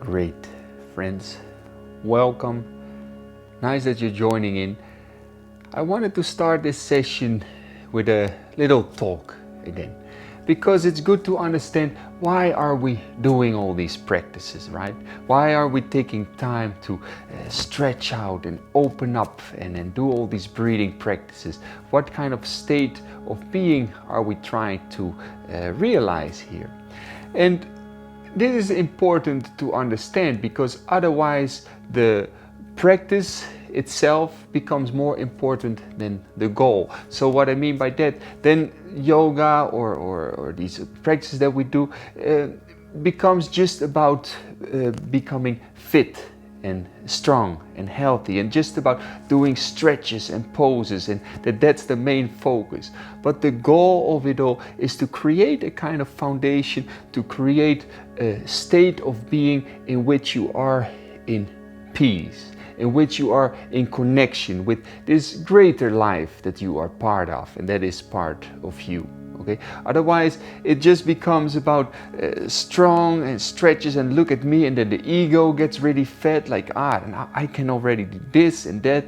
Great, friends. Welcome. Nice that you're joining in. I wanted to start this session with a little talk again, because it's good to understand why are we doing all these practices, right? Why are we taking time to stretch out and open up and do all these breathing practices? What kind of state of being are we trying to realize here? And this is important to understand, because otherwise the practice itself becomes more important than the goal. So what I mean by that, then yoga or these practices that we do becomes just about becoming fit and strong and healthy, and just about doing stretches and poses, and that's the main focus. But the goal of it all is to create a kind of foundation, to create a state of being in which you are in peace, in which you are in connection with this greater life that you are part of and that is part of you. Okay? Otherwise it just becomes about strong and stretches and look at me, and then the ego gets really fed, like I can already do this and that,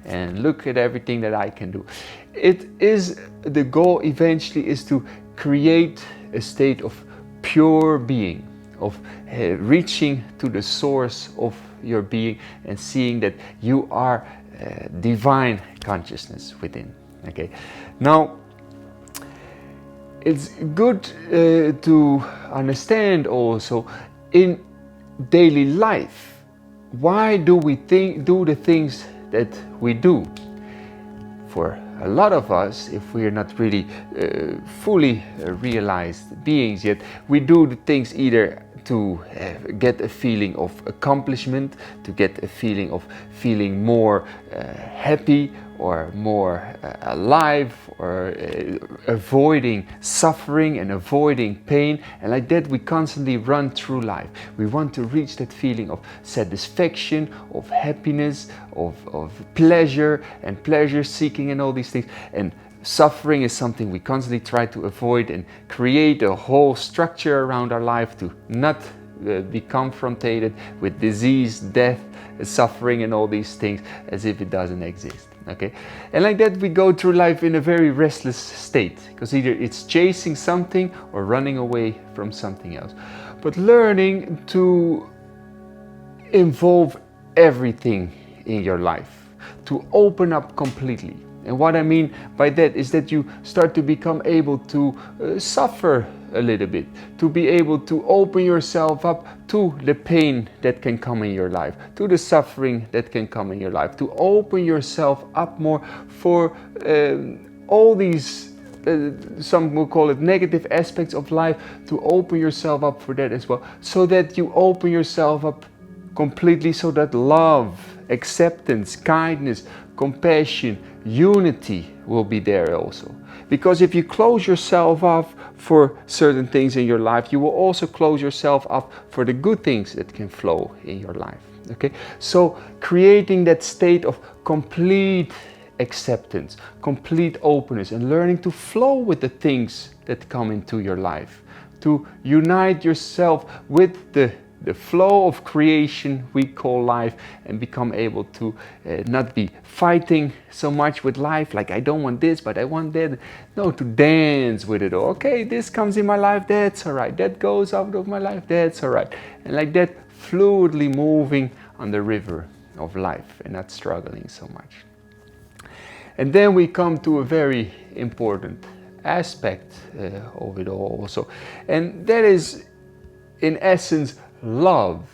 and look at everything that I can do. It is the goal eventually is to create a state of pure being, of reaching to the source of your being and seeing that you are divine consciousness within. Okay, now it's good to understand also in daily life, why do we do the things that we do? For a lot of us, if we are not really fully realized beings yet, we do the things either to get a feeling of accomplishment, to get a feeling of feeling more happy or more alive, or avoiding suffering and avoiding pain. And like that we constantly run through life. We want to reach that feeling of satisfaction, of happiness, of pleasure and pleasure seeking and all these things. And suffering is something we constantly try to avoid and create a whole structure around our life to not be confronted with disease, death, suffering and all these things as if it doesn't exist. Okay, and like that we go through life in a very restless state, because either it's chasing something or running away from something else. But learning to involve everything in your life, to open up completely. And what I mean by that is that you start to become able to suffer a little bit, to be able to open yourself up to the pain that can come in your life, to the suffering that can come in your life, to open yourself up more for all these, some will call it negative aspects of life, to open yourself up for that as well, so that you open yourself up completely, so that love, acceptance, kindness, compassion, unity will be there also. Because if you close yourself off for certain things in your life, you will also close yourself off for the good things that can flow in your life. Okay, so creating that state of complete acceptance, complete openness, and learning to flow with the things that come into your life, to unite yourself with the flow of creation we call life, and become able to not be fighting so much with life, like I don't want this but I want that. No, to dance with it. Okay, this comes in my life, that's all right. That goes out of my life, that's all right. And like that, fluidly moving on the river of life and not struggling so much. And then we come to a very important aspect of it all also, and that is in essence love.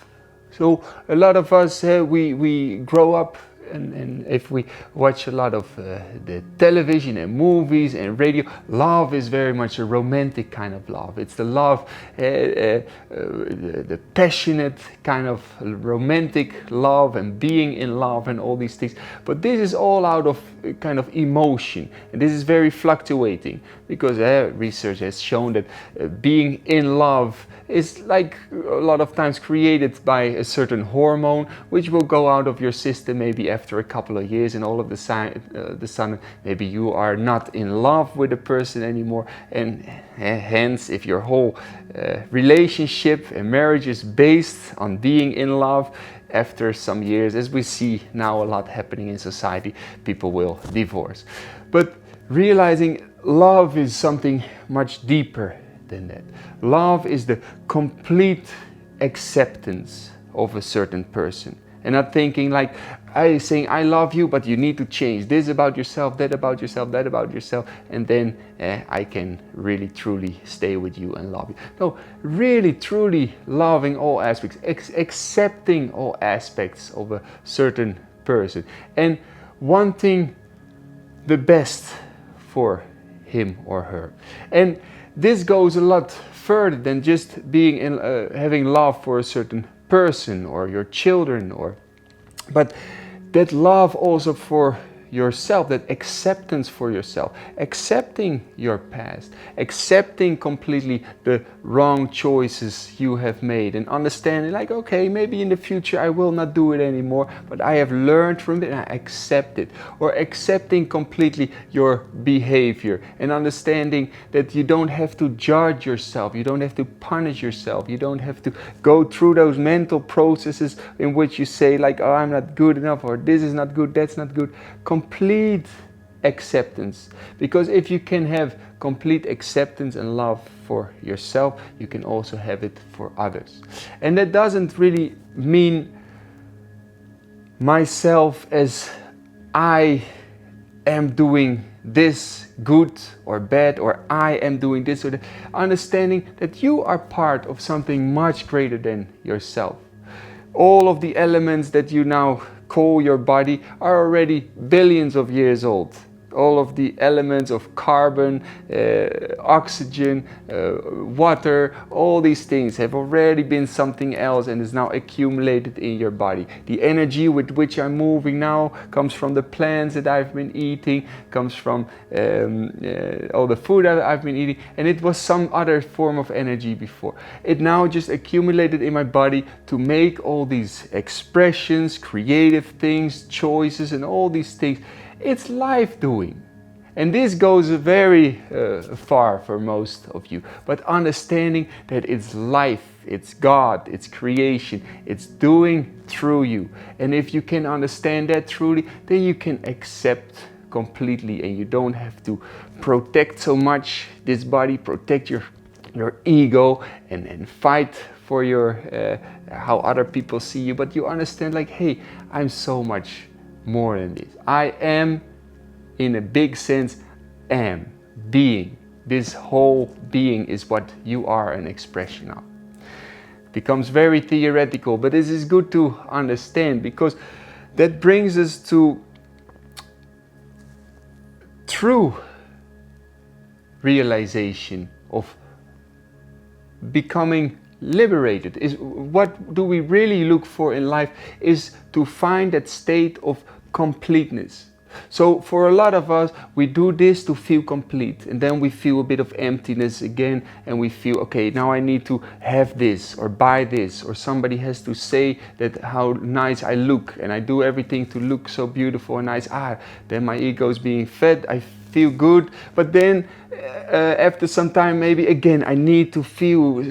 So a lot of us, we grow up, and if we watch a lot of the television and movies and radio, love is very much a romantic kind of love. It's the love, the passionate kind of romantic love and being in love and all these things. But this is all out of kind of emotion, and this is very fluctuating, because research has shown that being in love is like a lot of times created by a certain hormone which will go out of your system maybe after a couple of years, and all of the sudden maybe you are not in love with a person anymore, and hence if your whole relationship and marriage is based on being in love, after some years, as we see now a lot happening in society, people will divorce. But realizing love is something much deeper than that. Love is the complete acceptance of a certain person, and not thinking like saying I love you, but you need to change this about yourself, that about yourself, that about yourself, and then I can really truly stay with you and love you. No, really truly loving all aspects, accepting all aspects of a certain person, and wanting the best for him or her. And this goes a lot further than just being in, having love for a certain person or your children, but that love also for yourself, that acceptance for yourself, accepting your past, accepting completely the wrong choices you have made, and understanding like, okay, maybe in the future I will not do it anymore, but I have learned from it and I accept it. Or accepting completely your behavior and understanding that you don't have to judge yourself, you don't have to punish yourself, you don't have to go through those mental processes in which you say like, oh, I'm not good enough, or this is not good, that's not good. Complete acceptance, because if you can have complete acceptance and love for yourself, you can also have it for others. And that doesn't really mean myself as I am doing this good or bad, or I am doing this or that. Understanding that you are part of something much greater than yourself. All of the elements that you now call your body are already billions of years old. All of the elements of carbon, oxygen, water, all these things have already been something else and is now accumulated in your body. The energy with which I'm moving now comes from the plants that I've been eating, comes from all the food that I've been eating, and it was some other form of energy before. It now just accumulated in my body to make all these expressions, creative things, choices, and all these things. It's life doing. And this goes very far for most of you. But understanding that it's life, it's God, it's creation, it's doing through you. And if you can understand that truly, then you can accept completely, and you don't have to protect so much this body, protect your ego, and fight for your how other people see you. But you understand like, hey, I'm so much more than this. I am, in a big sense, am, being. This whole being is what you are an expression of. It becomes very theoretical, but this is good to understand, because that brings us to true realization of becoming liberated. Is what do we really look for in life, is to find that state of completeness. So for a lot of us, we do this to feel complete, and then we feel a bit of emptiness again, and we feel, okay, now I need to have this or buy this, or somebody has to say that how nice I look, and I do everything to look so beautiful and nice. Then my ego is being fed, I feel good, but then after some time, maybe again I need to feel,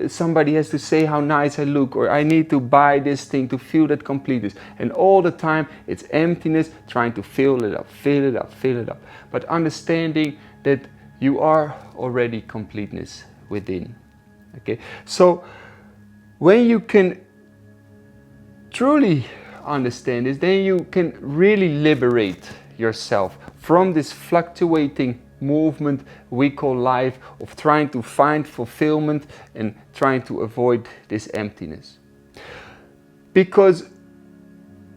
somebody has to say how nice I look, or I need to buy this thing to feel that completeness. And all the time it's emptiness, trying to fill it up, fill it up, fill it up. But understanding that you are already completeness within. Okay, so when you can truly understand this, then you can really liberate yourself from this fluctuating movement we call life, of trying to find fulfillment and trying to avoid this emptiness. Because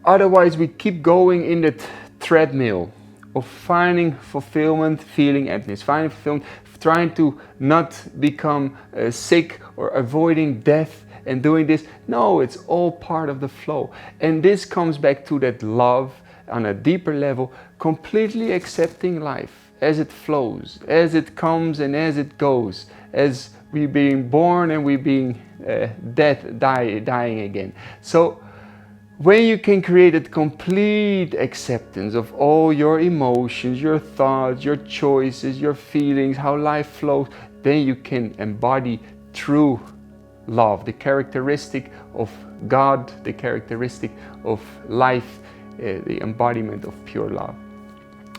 otherwise we keep going in that treadmill of finding fulfillment, feeling emptiness, finding fulfillment, trying to not become sick, or avoiding death and doing this. No, it's all part of the flow. And this comes back to that love on a deeper level, completely accepting life as it flows, as it comes and as it goes, as we being born and we being dying again. So When you can create a complete acceptance of all your emotions, your thoughts, your choices, your feelings, how life flows, then you can embody true love, the characteristic of God, the characteristic of life, the embodiment of pure love.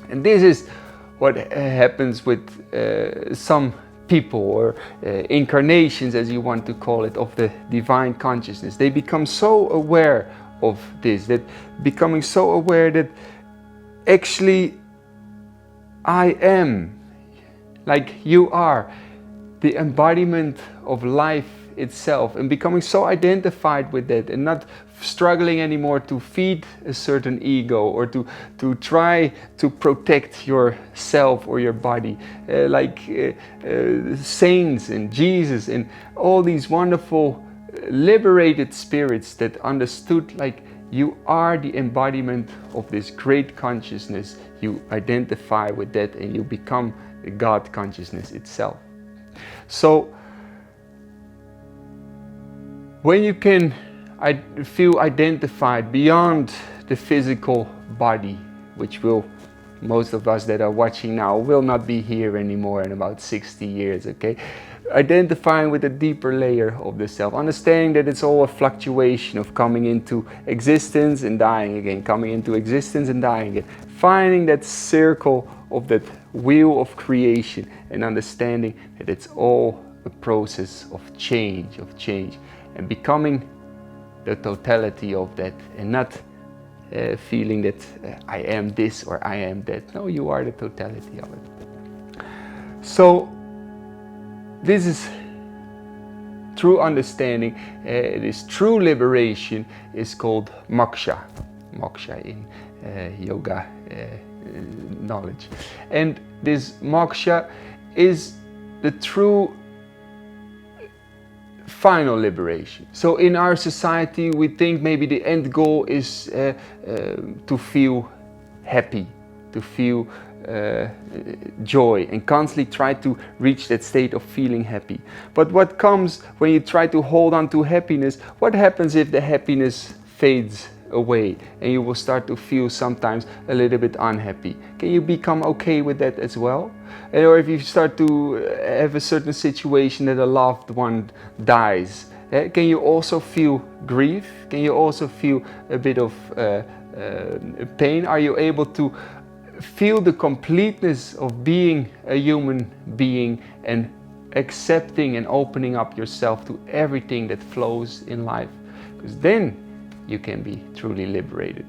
And this is what happens with some people, or incarnations, as you want to call it, of the divine consciousness. They become so aware of this, that becoming so aware that actually I am, like you are, the embodiment of life itself, and becoming so identified with that, and not struggling anymore to feed a certain ego, or to try to protect yourself or your body, like saints and Jesus and all these wonderful liberated spirits that understood, like, you are the embodiment of this great consciousness. You identify with that and you become the God consciousness itself. So when you can feel identified beyond the physical body, which will, most of us that are watching now will not be here anymore in about 60 years, okay? Identifying with a deeper layer of the self, understanding that it's all a fluctuation of coming into existence and dying again, coming into existence and dying again, finding that circle of that wheel of creation, and understanding that it's all a process of change, and becoming the totality of that, and not feeling that I am this or I am that. No, you are the totality of it. So this is true understanding. This true liberation is called moksha. Moksha in yoga knowledge. And this moksha is the true final liberation. So in our society we think maybe the end goal is to feel happy, to feel joy, and constantly try to reach that state of feeling happy. But what comes when you try to hold on to happiness? What happens if the happiness fades away and you will start to feel sometimes a little bit unhappy? Can you become okay with that as well? Or if you start to have a certain situation that a loved one dies, can you also feel grief? Can you also feel a bit of pain? Are you able to feel the completeness of being a human being and accepting and opening up yourself to everything that flows in life? Because then you can be truly liberated.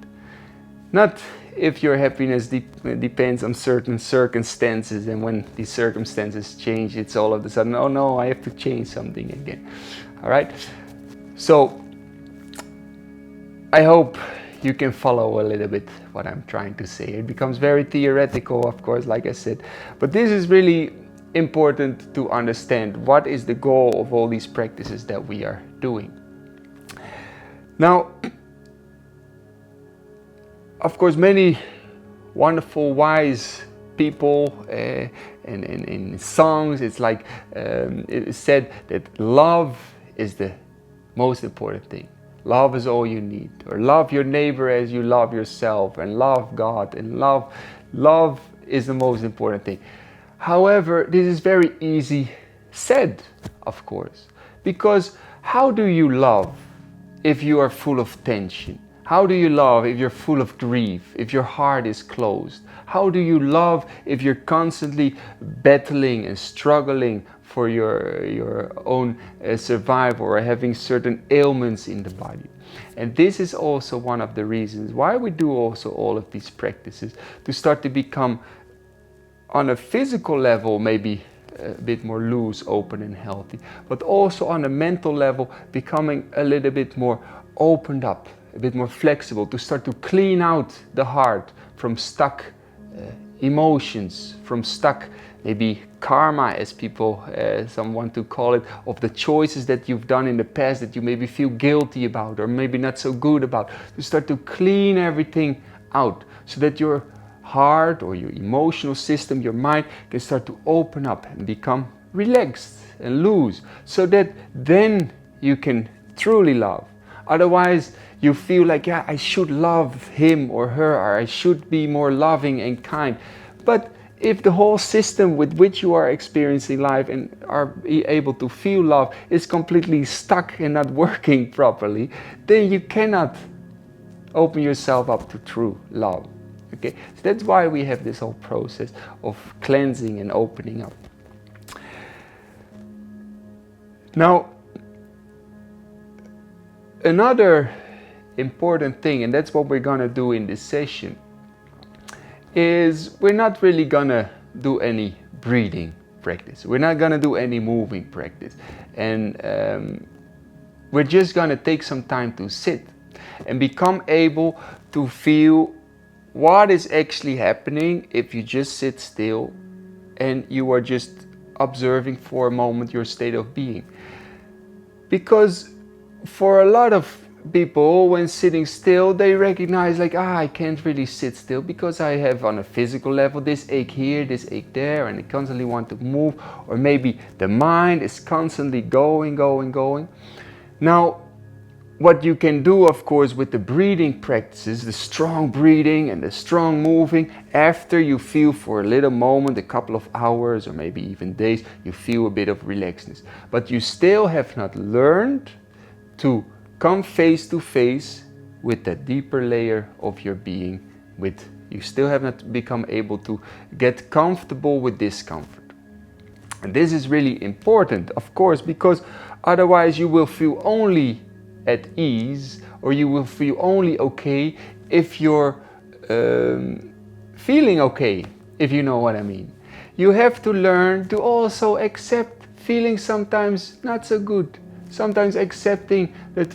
Not if your happiness depends on certain circumstances, and when these circumstances change, it's all of a sudden, oh no, I have to change something again. All right? So I hope you can follow a little bit what I'm trying to say. It becomes very theoretical, of course, like I said, but this is really important to understand. What is the goal of all these practices that we are doing? Now, of course, many wonderful, wise people in songs, it's like it said that love is the most important thing. Love is all you need. Or love your neighbor as you love yourself, and love God, and love is the most important thing. However, this is very easy said, of course, because how do you love if you are full of tension? How do you love if you're full of grief, if your heart is closed? How do you love if you're constantly battling and struggling for your own survival, or having certain ailments in the body? And this is also one of the reasons why we do also all of these practices, to start to become, on a physical level, maybe a bit more loose, open and healthy, but also on a mental level, becoming a little bit more opened up, a bit more flexible, to start to clean out the heart from stuck emotions, from stuck maybe karma, as people some want to call it, of the choices that you've done in the past that you maybe feel guilty about, or maybe not so good about, to start to clean everything out, so that your heart or your emotional system, your mind, can start to open up and become relaxed and loose, so that then you can truly love. Otherwise, You feel like, yeah, I should love him or her, or I should be more loving and kind. But if the whole system with which you are experiencing life and are able to feel love is completely stuck and not working properly, then you cannot open yourself up to true love. Okay, so that's why we have this whole process of cleansing and opening up. Now, another important thing, and that's what we're gonna do in this session, is we're not really gonna do any breathing practice. We're not gonna do any moving practice. And we're just gonna take some time to sit and become able to feel what is actually happening if you just sit still and you are just observing for a moment your state of being. Because for a lot of people, when sitting still, they recognize like, I can't really sit still because I have on a physical level this ache here, this ache there, and I constantly want to move, or maybe the mind is constantly going. Now, what you can do, of course, with the breathing practices, the strong breathing and the strong moving, after you feel for a little moment, a couple of hours or maybe even days, you feel a bit of relaxedness. But you still have not learned to come face to face with that deeper layer of your being. You still have not become able to get comfortable with discomfort. And this is really important, of course, because otherwise you will feel only at ease, or you will feel only okay if you're feeling okay, if you know what I mean. You have to learn to also accept feeling sometimes not so good. Sometimes accepting that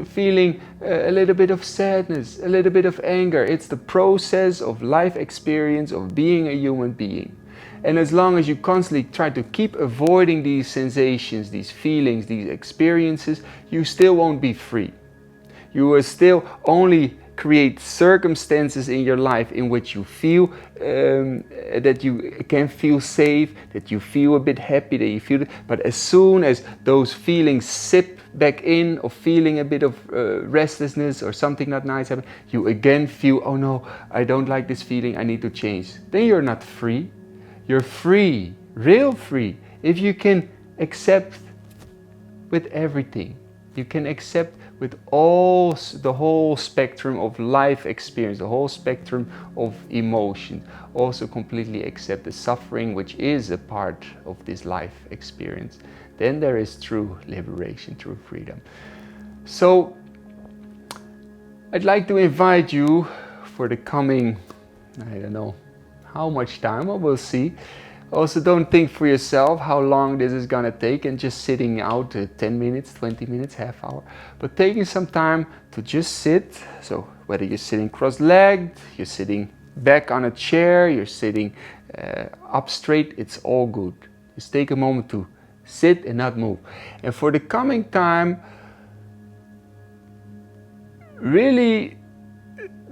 feeling a little bit of sadness, a little bit of anger. It's the process of life experience of being a human being. And as long as you constantly try to keep avoiding these sensations, these feelings, these experiences, you still won't be free. You will still only create circumstances in your life in which you feel that you can feel safe, that you feel a bit happy, that you feel it. But as soon as those feelings sip back in, of feeling a bit of restlessness or something not nice happen, you again feel, oh no, I don't like this feeling, I need to change. Then you're not free. You're free, real free, if you can accept with everything. You can accept with the whole spectrum of life experience, the whole spectrum of emotion. Also completely accept the suffering, which is a part of this life experience. Then there is true liberation, true freedom. So I'd like to invite you for the coming, I don't know how much time, we'll see. Also, don't think for yourself how long this is gonna take and just sitting out 10 minutes, 20 minutes, half hour. But taking some time to just sit. So whether you're sitting cross-legged, you're sitting back on a chair, you're sitting up straight, it's all good. Just take a moment to sit and not move. And for the coming time, really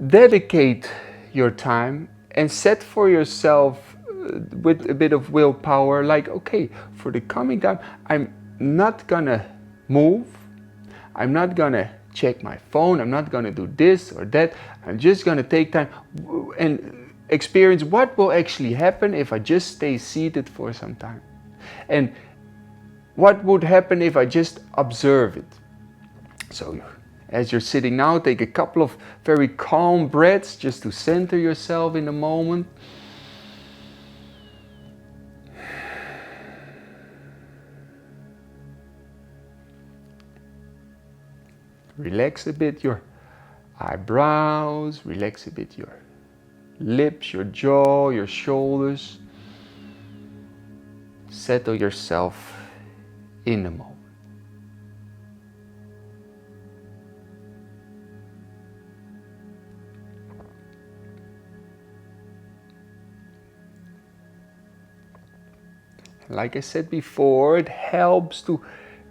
dedicate your time and set for yourself with a bit of willpower, like, okay, for the coming time, I'm not gonna move, I'm not gonna check my phone, I'm not gonna do this or that, I'm just gonna take time and experience what will actually happen if I just stay seated for some time. And what would happen if I just observe it. So as you're sitting now, take a couple of very calm breaths just to center yourself in the moment. Relax a bit your eyebrows, relax a bit your lips, your jaw, your shoulders. Settle yourself in the moment. Like I said before, it helps to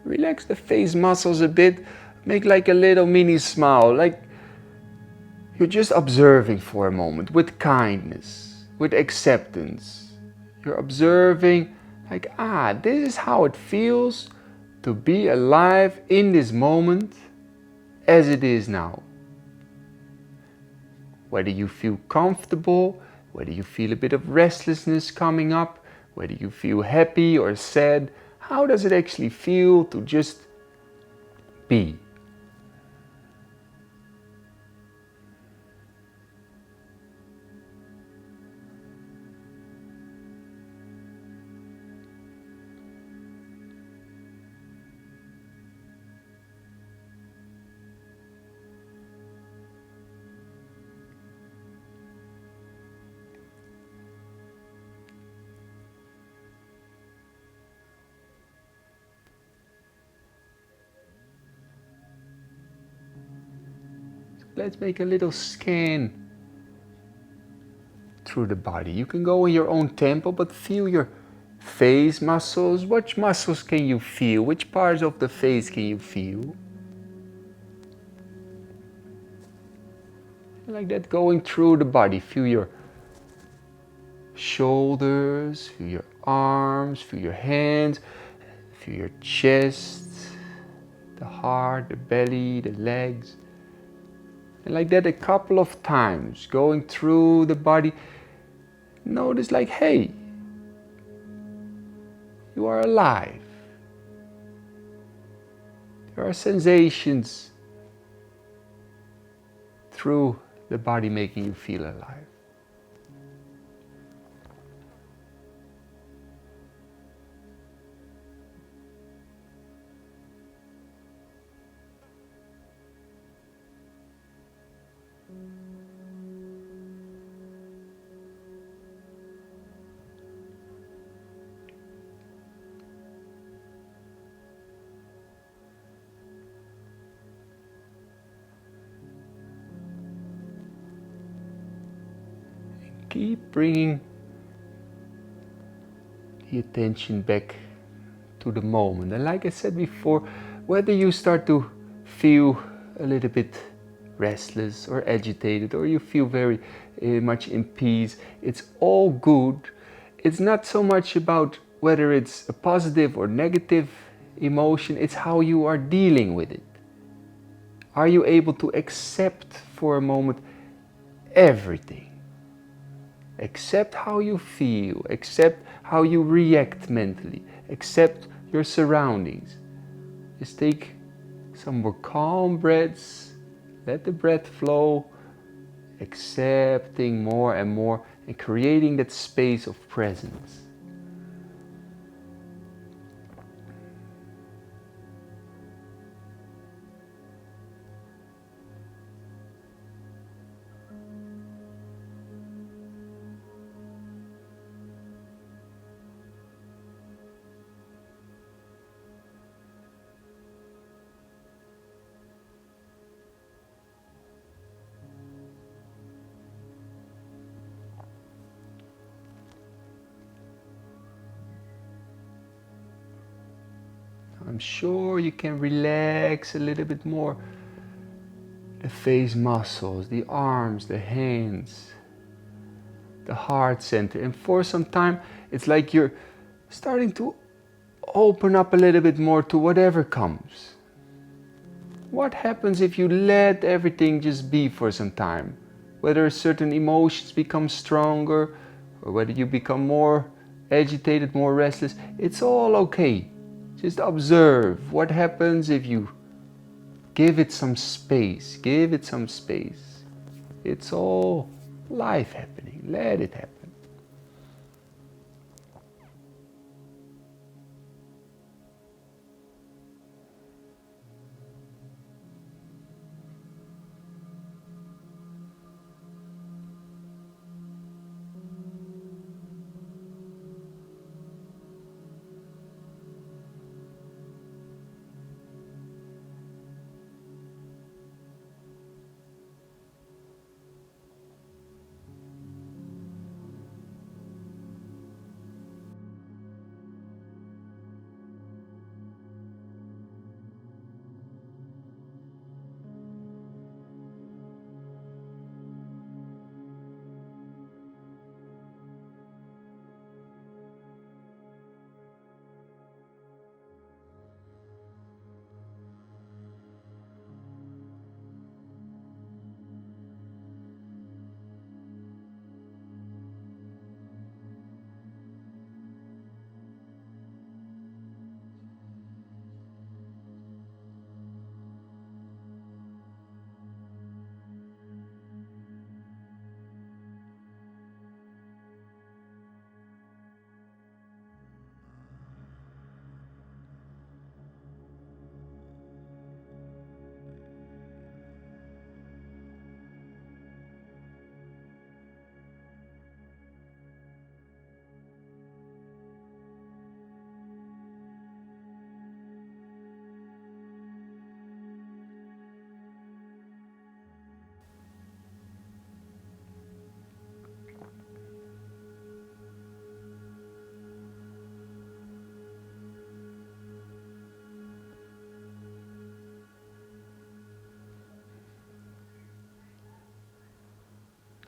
relax the face muscles a bit, make like a little mini smile, like you're just observing for a moment with kindness, with acceptance. You're observing like, this is how it feels to be alive in this moment as it is now. Whether you feel comfortable, whether you feel a bit of restlessness coming up, whether you feel happy or sad, how does it actually feel to just be? Let's make a little scan through the body. You can go in your own tempo, but feel your face muscles. Which muscles can you feel? Which parts of the face can you feel? Like that, going through the body. Feel your shoulders, feel your arms, feel your hands, feel your chest, the heart, the belly, the legs. And like that a couple of times, going through the body. Notice like, hey, you are alive. There are sensations through the body making you feel alive. Keep bringing the attention back to the moment. And like I said before, whether you start to feel a little bit restless or agitated, or you feel very much in peace, it's all good. It's not so much about whether it's a positive or negative emotion, it's how you are dealing with it. Are you able to accept for a moment everything? Accept how you feel, accept how you react mentally, accept your surroundings. Just take some more calm breaths, let the breath flow, accepting more and more and creating that space of presence. I'm sure you can relax a little bit more. The face muscles, the arms, the hands, the heart center. And for some time, it's like you're starting to open up a little bit more to whatever comes. What happens if you let everything just be for some time? Whether certain emotions become stronger or whether you become more agitated, more restless, it's all okay. Just observe what happens if you give it some space. Give it some space. It's all life happening. Let it happen.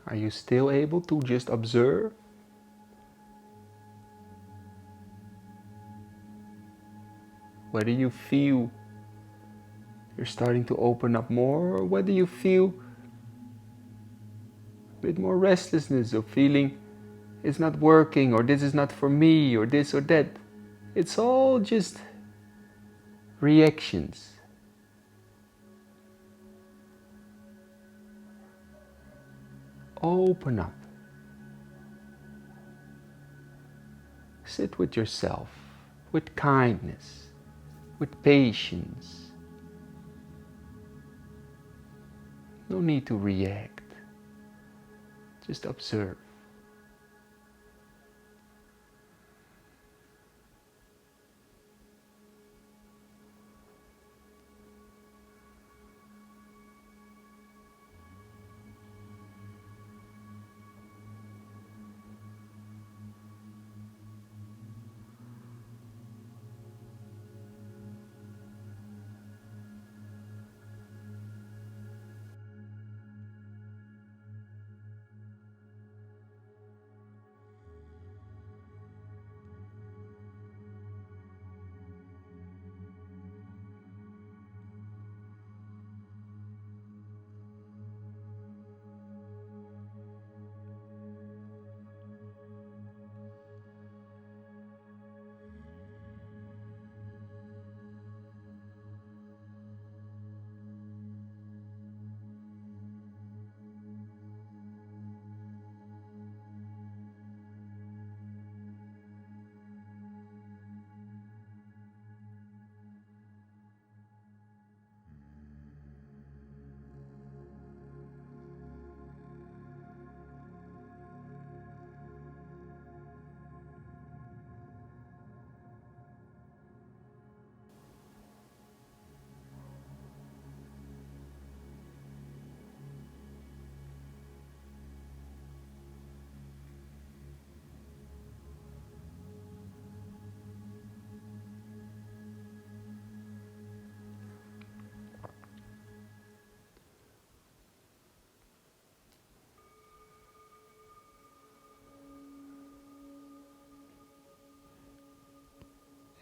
Are you still able to just observe? Whether you feel you're starting to open up more, or whether you feel a bit more restlessness, or feeling it's not working, or this is not for me, or this or that. It's all just reactions. Open up. Sit with yourself, with kindness, with patience. No need to react. Just observe.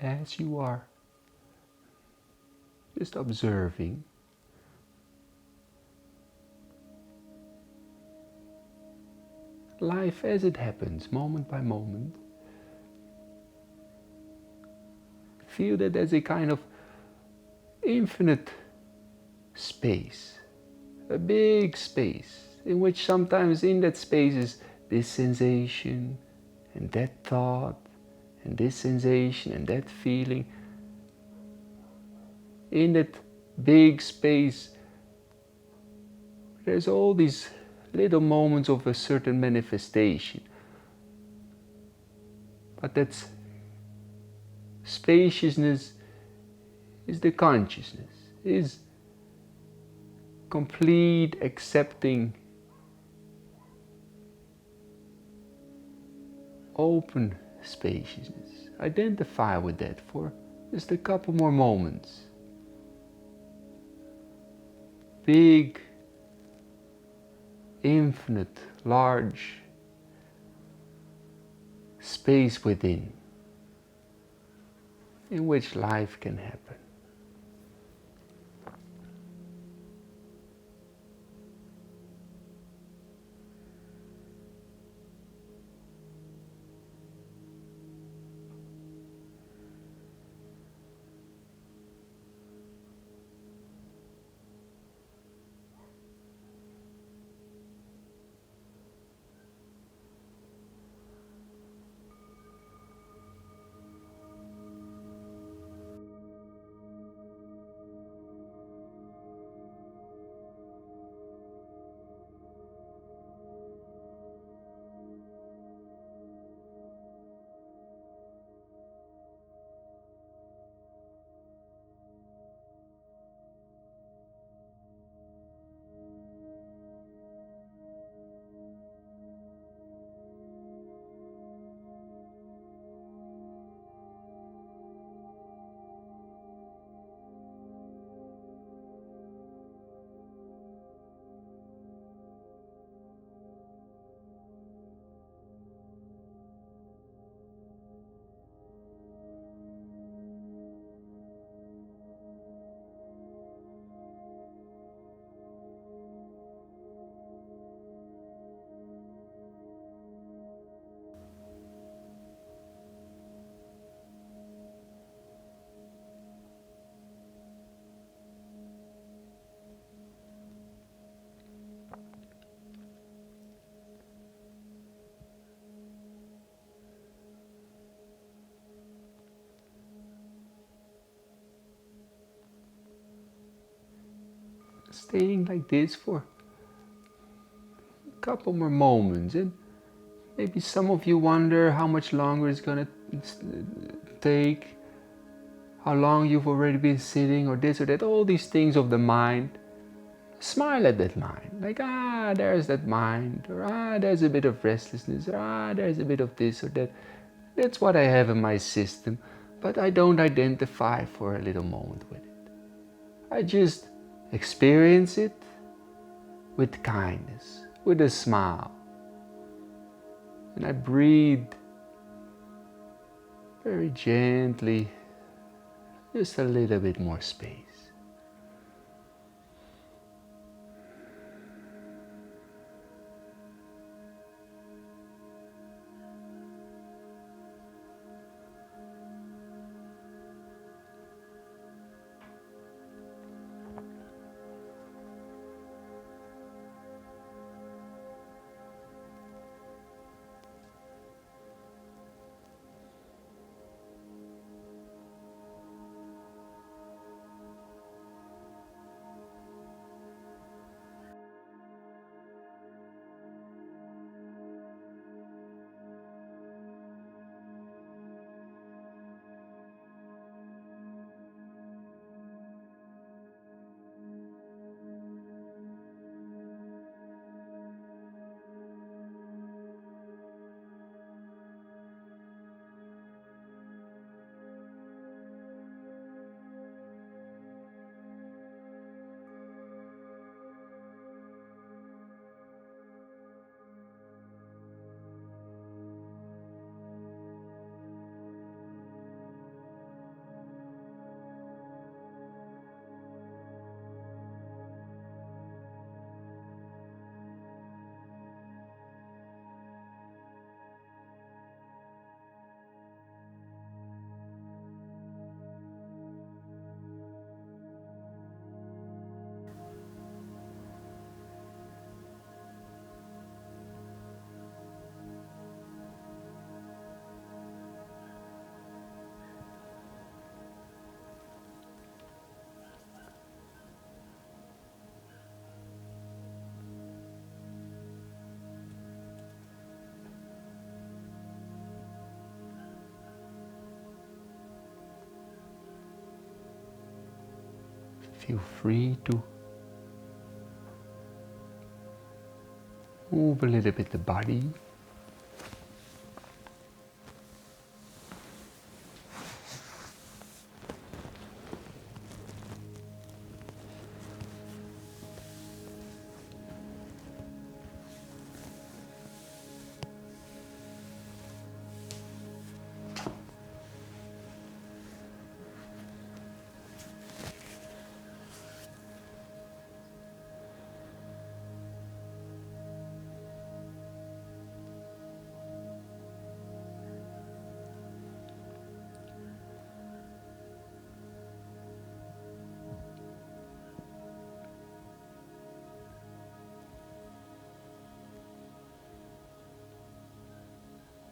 As you are, just observing. Life as it happens, moment by moment. Feel that there's a kind of infinite space, a big space, in which sometimes in that space is this sensation and that thought and this sensation and that feeling. In that big space, there's all these little moments of a certain manifestation. But that spaciousness is the consciousness, is complete accepting, open spaciousness. Identify with that for just a couple more moments. Big, infinite, large space within, in which life can happen. staying like this for a couple more moments. And maybe some of you wonder how much longer it's gonna take, how long you've already been sitting, or this or that, all these things of the mind. Smile at that mind, like, there's that mind, or there's a bit of restlessness, or there's a bit of this or that. That's what I have in my system, but I don't identify for a little moment with it. I just experience it with kindness, with a smile. And I breathe very gently, just a little bit more space. Feel free to move a little bit the body.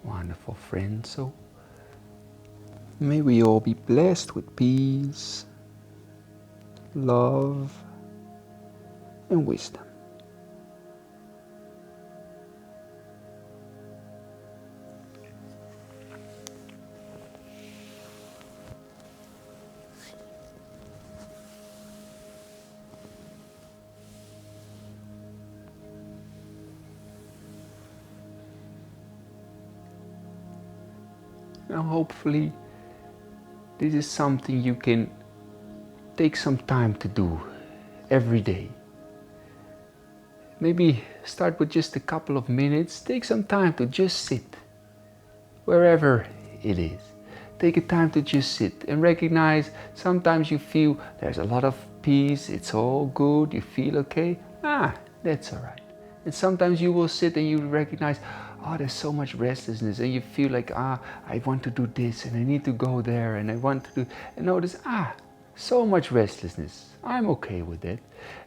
Wonderful friends. So may we all be blessed with peace, love, and wisdom. Now hopefully this is something you can take some time to do every day. Maybe start with just a couple of minutes. Take some time to just sit wherever it is. Take a time to just sit and recognize sometimes you feel there's a lot of peace, it's all good, you feel okay. That's all right. And sometimes you will sit and you recognize, there's so much restlessness, and you feel like, I want to do this and I need to go there and I want to do, and notice, so much restlessness. I'm okay with it.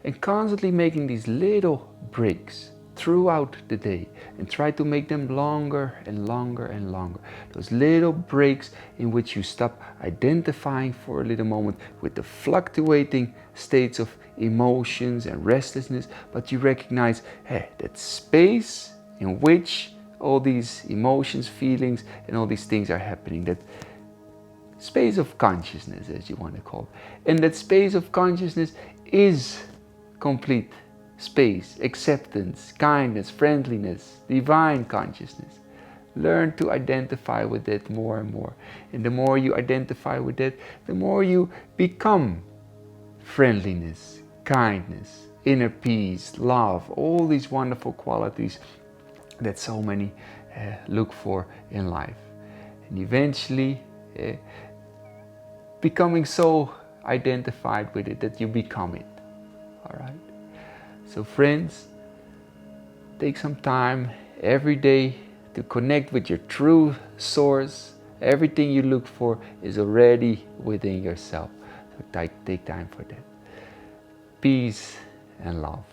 And constantly making these little breaks throughout the day, and try to make them longer and longer and longer. Those little breaks in which you stop identifying for a little moment with the fluctuating states of emotions and restlessness, but you recognize, hey, that space in which all these emotions, feelings, and all these things are happening, that space of consciousness, as you want to call it. And that space of consciousness is complete space, acceptance, kindness, friendliness, divine consciousness. Learn to identify with it more and more. And the more you identify with it, the more you become friendliness, kindness, inner peace, love, all these wonderful qualities that so many look for in life. And eventually becoming so identified with it that you become it. All right? So friends, take some time every day to connect with your true source. Everything you look for is already within yourself. So take time for that. Peace and love.